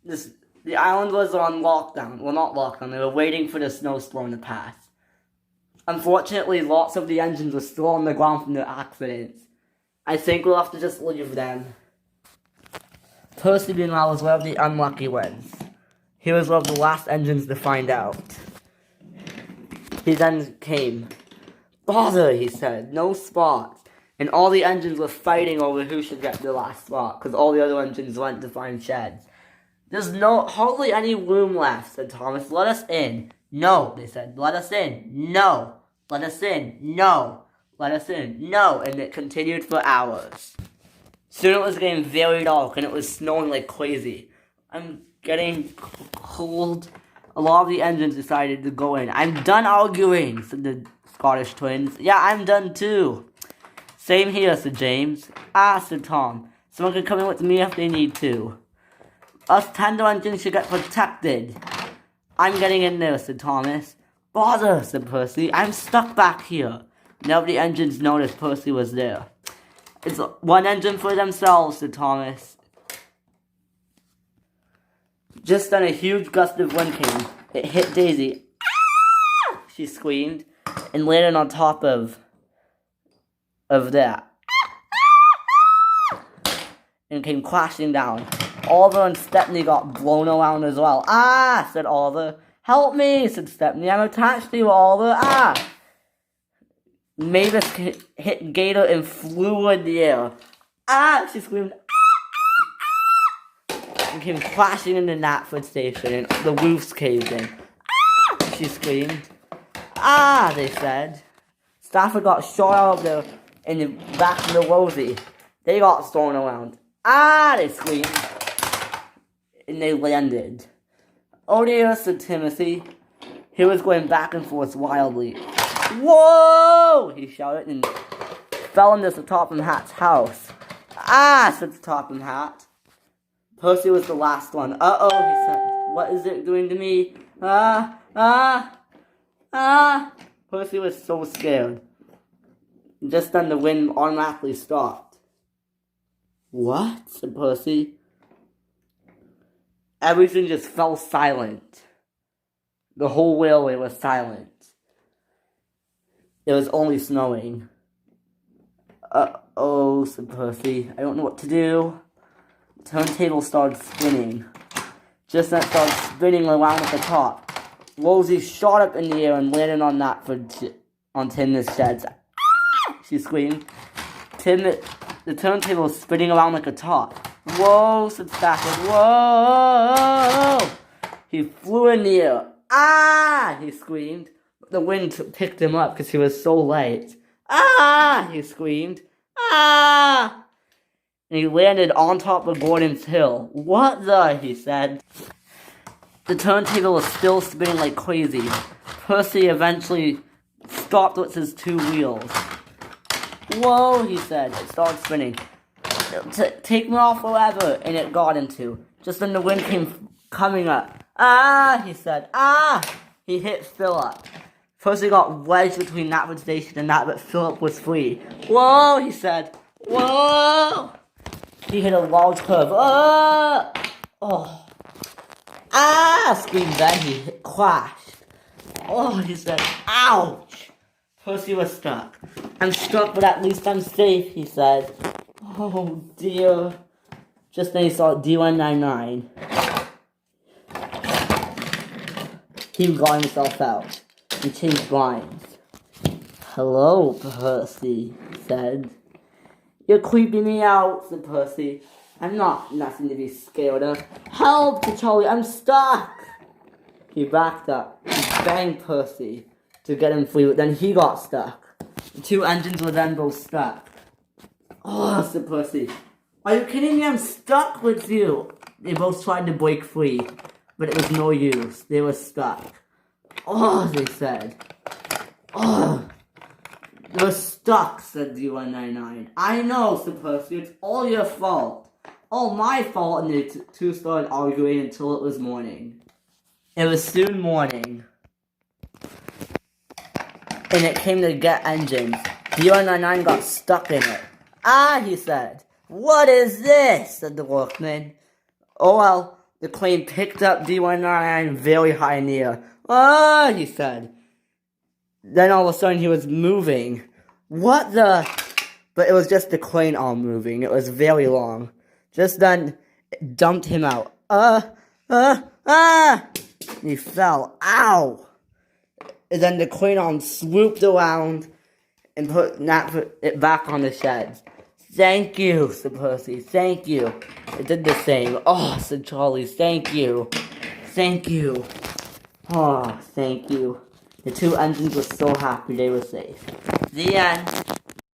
The island was on lockdown. Well, not lockdown. They were waiting for the snowstorm to pass. Unfortunately, lots of the engines were still on the ground from the accidents. I think we'll have to just leave them. Percy, meanwhile, was one of the unlucky ones. He was one of the last engines to find out. He then came. Bother, he said. No spots. And all the engines were fighting over who should get the last spot, because all the other engines went to find sheds. There's hardly any room left, said Thomas. Let us in. No, they said. Let us in. No. Let us in. No. Let us in. No. And it continued for hours. Soon it was getting very dark, and it was snowing like crazy. I'm getting cold. A lot of the engines decided to go in. I'm done arguing, said the Scottish twins. Yeah, I'm done too. Same here, said James. Ah, said Tom. Someone can come in with me if they need to. Us tender engines should get protected. I'm getting in there, said Thomas. Bother, said Percy. I'm stuck back here. Nobody engines noticed Percy was there. It's one engine for themselves, said Thomas. Just then a huge gust of wind came. It hit Daisy. Ah! She screamed and landed on top of that. And came crashing down. Oliver and Stepney got blown around as well. Ah, said Oliver. Help me, said Stepney. I'm attached to you, Oliver. Ah. Mavis hit Gator and flew in the air. Ah, she screamed. And came crashing into Knapford Station, and the roofs caved in. Ah, she screamed. Ah, they said. Stafford got shot out of there in the back of the Rosie. They got thrown around. Ah, they screamed. And they landed. Oh dear, said Timothy. He was going back and forth wildly. Whoa! He shouted and fell into the Topham Hat's house. Ah, said the Topham Hat. Percy was the last one. Uh-oh, he said. What is it doing to me? Ah. Percy was so scared. Just then the wind automatically stopped. What? Said Percy. Everything just fell silent. The whole railway was silent. It was only snowing. Uh-oh, said Percy. I don't know what to do. The turntable started spinning. Just then it started spinning around at the top. Rosie shot up in the air and landed on on Tim's sheds. Ah! She screamed. The turntable was spinning around like a top. Whoa, said Stafford. Whoa! He flew in the air. Ah! He screamed. The wind picked him up because he was so light. Ah! He screamed. Ah! And he landed on top of Gordon's Hill. What the? He said. The turntable was still spinning like crazy. Percy eventually stopped with his two wheels. Whoa, he said. It started spinning. Take me off forever. And it got into. Just then the wind came coming up. Ah, he said. Ah! He hit Philip. Percy got wedged between Knapford Station and that, but Philip was free. Whoa, he said. Whoa! He hit a large curve. Oh! Ah! Screamed Ben. He crashed. Oh, he said. Ouch! Percy was stuck. I'm stuck, but at least I'm safe, he said. Oh, dear. Just then he saw D199. He got himself out. He changed lines. Hello, Percy, he said. You're creeping me out, said Percy. I'm not nothing to be scared of. Help, said Charlie, I'm stuck. He backed up. He banged Percy to get him free, but then he got stuck. The two engines were then both stuck. Oh, said Percy. Are you kidding me? I'm stuck with you. They both tried to break free, but it was no use. They were stuck. Oh, they said. Oh, you're stuck, said D199. I know, said Percy. It's all your fault. All my fault. And the two started arguing until it was morning. It was soon morning. And it came to get engines. D199 got stuck in it. Ah, he said. What is this? Said the workman. Oh well, The crane picked up D199 very high in the air. Ah, he said. Then all of a sudden he was moving. What the? But it was just the crane arm moving. It was very long. Just then, it dumped him out. He fell. Ow! And then the crane arm swooped around and put it back on the shed. Thank you, said Percy. Thank you. It did the same. Oh, said Charlie. Thank you. Thank you. Oh, thank you. The two engines were so happy they were safe. The end.